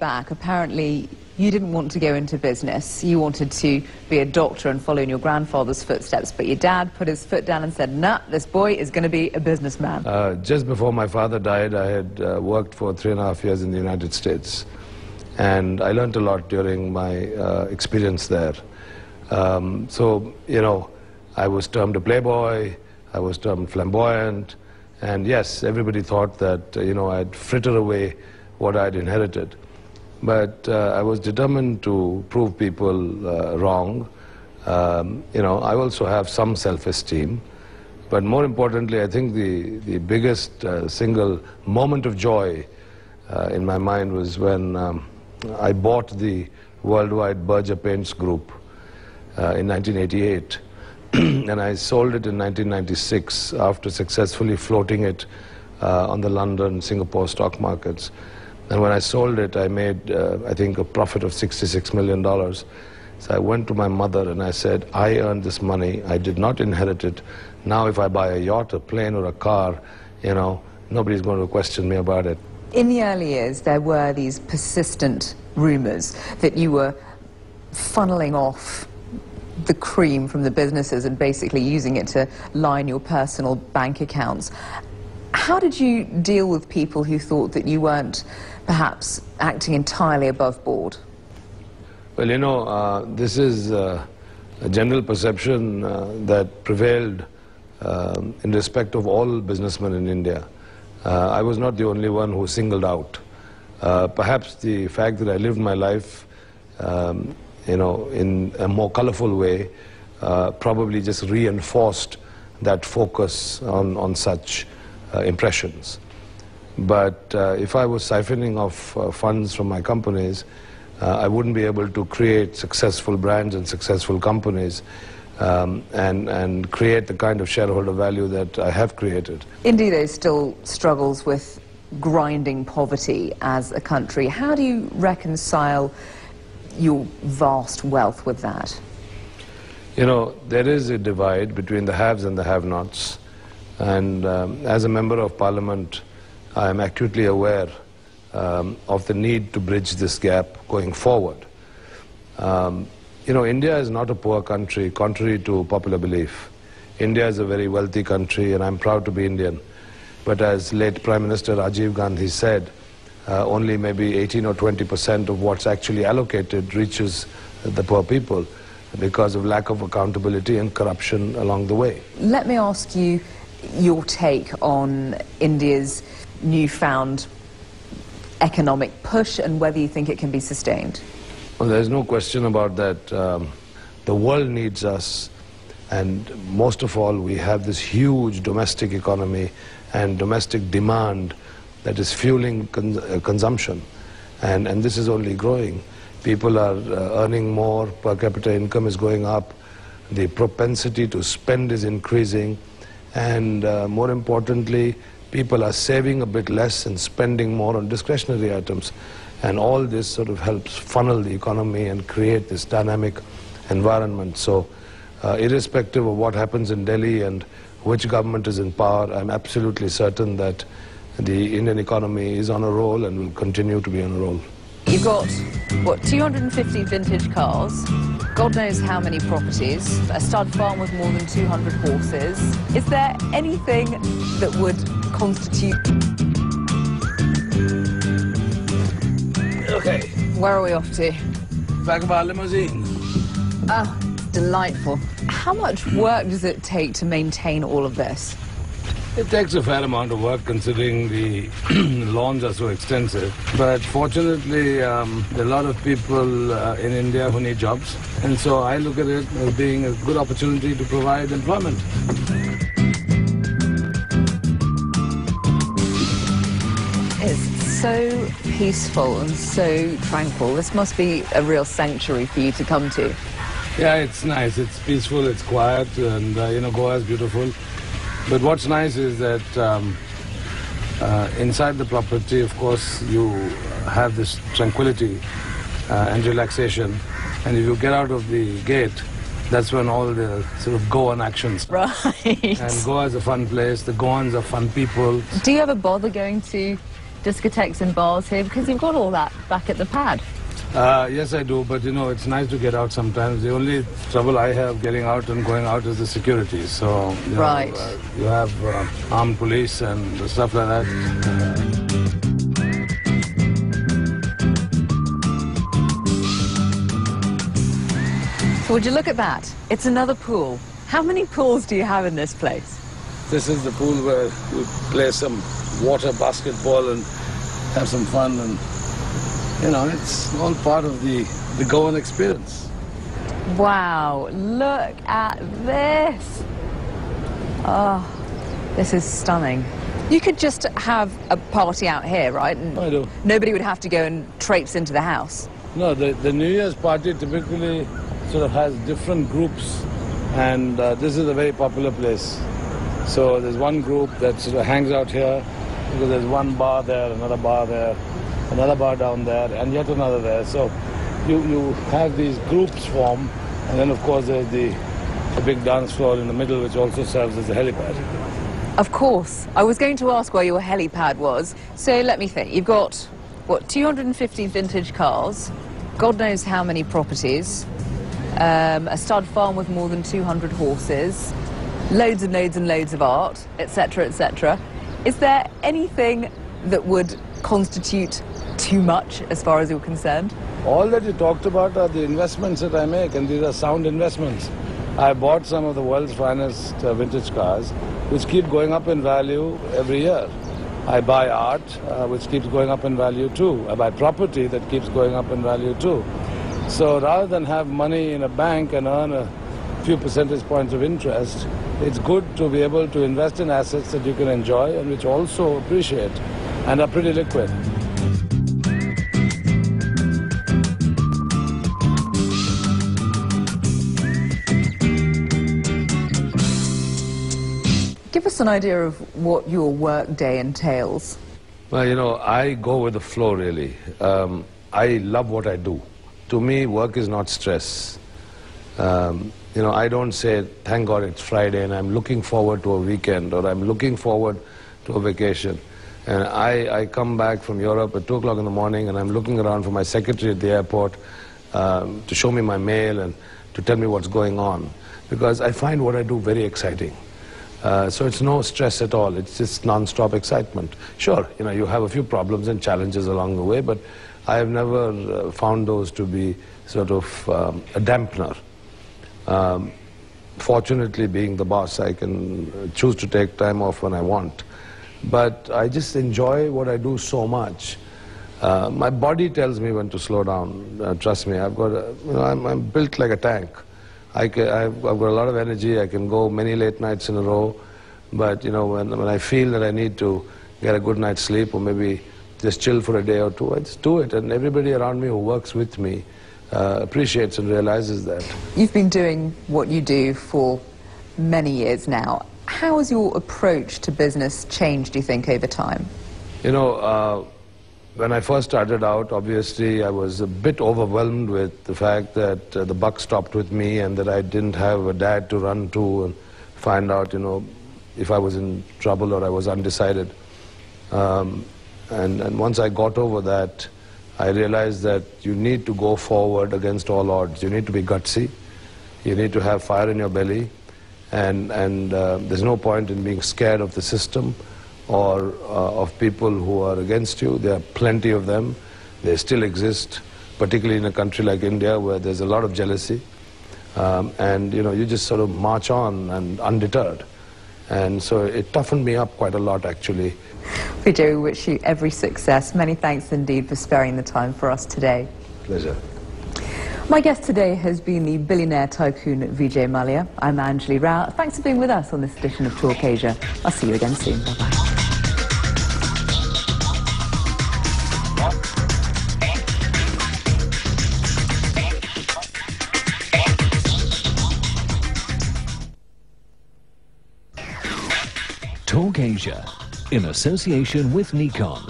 back, apparently you didn't want to go into business. You wanted to be a doctor and follow in your grandfather's footsteps, but your dad put his foot down and said, nah, this boy is going to be a businessman. Just before my father died, I had worked for 3.5 years in the United States. And I learned a lot during my experience there. So, you know, I was termed a playboy, I was termed flamboyant, and yes, everybody thought that, you know, I'd fritter away what I'd inherited. But I was determined to prove people wrong. You know, I also have some self-esteem. But more importantly, I think the biggest single moment of joy in my mind was when I bought the worldwide Berger Paints Group in 1988. And I sold it in 1996 after successfully floating it on the London, Singapore stock markets. And when I sold it, I made, I think, a profit of $66 million. So I went to my mother and I said, I earned this money, I did not inherit it. Now if I buy a yacht, a plane, or a car, you know, nobody's going to question me about it. In the early years, there were these persistent rumors that you were funneling off the cream from the businesses and basically using it to line your personal bank accounts. How did you deal with people who thought that you weren't perhaps acting entirely above board? Well, you know, this is a general perception that prevailed in respect of all businessmen in India. I was not the only one who singled out. Perhaps the fact that I lived my life, you know, in a more colorful way, probably just reinforced that focus on such impressions. But if I was siphoning off funds from my companies, I wouldn't be able to create successful brands and successful companies and create the kind of shareholder value that I have created. India, though, still struggles with grinding poverty as a country. How do you reconcile your vast wealth with that? You know, there is a divide between the haves and the have-nots. And as a member of parliament, I am acutely aware of the need to bridge this gap going forward. You know, India is not a poor country, contrary to popular belief. India is a very wealthy country, and I'm proud to be Indian. But as late Prime Minister Rajiv Gandhi said, only maybe 18 or 20% of what's actually allocated reaches the poor people because of lack of accountability and corruption along the way. Let me ask you your take on India's newfound economic push and whether you think it can be sustained. Well, there's no question about that. The world needs us, and most of all, we have this huge domestic economy and domestic demand that is fueling consumption, and this is only growing. People are earning more, per capita income is going up, the propensity to spend is increasing, and more importantly, people are saving a bit less and spending more on discretionary items. And all this sort of helps funnel the economy and create this dynamic environment. So irrespective of what happens in Delhi and which government is in power, I'm absolutely certain that the Indian economy is on a roll and will continue to be on a roll. You've got, what, 250 vintage cars, God knows how many properties, a stud farm with more than 200 horses. Is there anything that would constitute... Okay. Where are we off to? Back of our limousine. Oh, delightful. How much work does it take to maintain all of this? It takes a fair amount of work considering the lawns are so extensive. But fortunately, there are a lot of people in India who need jobs. And so I look at it as being a good opportunity to provide employment. It's so peaceful and so tranquil. This must be a real sanctuary for you to come to. Yeah, it's nice. It's peaceful, it's quiet, and you know, Goa is beautiful. But what's nice is that inside the property, of course, you have this tranquility and relaxation. And if you get out of the gate, that's when all the sort of Goan actions start. Right. And Goa is a fun place. The Goans are fun people. Do you ever bother going to discotheques and bars here? Because you've got all that back at the pad. Yes, I do, but you know, it's nice to get out sometimes. The only trouble I have getting out and going out is the security. So, you know, right. You have armed police and stuff like that. So would you look at that? It's another pool. How many pools do you have in this place? This is the pool where you play some water basketball and have some fun, and you know, it's all part of the Goan experience. Wow, look at this. Oh, this is stunning. You could just have a party out here, right? And I do. Nobody would have to go and traipse into the house. No, the New Year's party typically sort of has different groups, and this is a very popular place. So there's one group that sort of hangs out here, because there's one bar there, another bar there, another bar down there, and yet another there. So you have these groups form, and then of course there's the big dance floor in the middle, which also serves as a helipad. Of course. I was going to ask where your helipad was. So let me think. You've got, what, 250 vintage cars, God knows how many properties, a stud farm with more than 200 horses, loads and loads and loads of art, etc., etc. Is there anything that would constitute too much as far as you're concerned? All that you talked about are the investments that I make, and these are sound investments. I bought some of the world's finest vintage cars, which keep going up in value every year. I buy art, which keeps going up in value too. I buy property that keeps going up in value too. So rather than have money in a bank and earn a few percentage points of interest, it's good to be able to invest in assets that you can enjoy and which also appreciate and are pretty liquid. Give us an idea of what your work day entails. Well, you know, I go with the flow, really. I love what I do. To me, work is not stress. You know, I don't say, thank God it's Friday and I'm looking forward to a weekend, or I'm looking forward to a vacation. And I come back from Europe at 2 o'clock in the morning, and I'm looking around for my secretary at the airport to show me my mail and to tell me what's going on. Because I find what I do very exciting. So it's no stress at all. It's just non-stop excitement. Sure, you know, you have a few problems and challenges along the way, but I have never found those to be sort of a dampener. Fortunately, being the boss, I can choose to take time off when I want. But I just enjoy what I do so much. My body tells me when to slow down. Trust me, I've got you know, I'm built like a tank. I've got a lot of energy. I can go many late nights in a row. But you know, when I feel that I need to get a good night's sleep, or maybe just chill for a day or two, I just do it. And everybody around me who works with me appreciates and realizes that. You've been doing what you do for many years now. How has your approach to business changed, do you think, over time? You know, when I first started out, obviously I was a bit overwhelmed with the fact that the buck stopped with me, and that I didn't have a dad to run to and find out, you know, if I was in trouble or I was undecided. And once I got over that, I realized that you need to go forward against all odds. You need to be gutsy. You need to have fire in your belly. And there's no point in being scared of the system or of people who are against you. There are plenty of them. They still exist, particularly in a country like India, where there's a lot of jealousy. And you know, you just sort of march on and undeterred. And so it toughened me up quite a lot, actually. Vijay, we wish you every success. Many thanks indeed for sparing the time for us today. Pleasure. My guest today has been the billionaire tycoon Vijay Mallaya. I'm Anjali Rao. Thanks for being with us on this edition of Talk Asia. I'll see you again soon. Bye-bye. Talk Asia, in association with Nikon.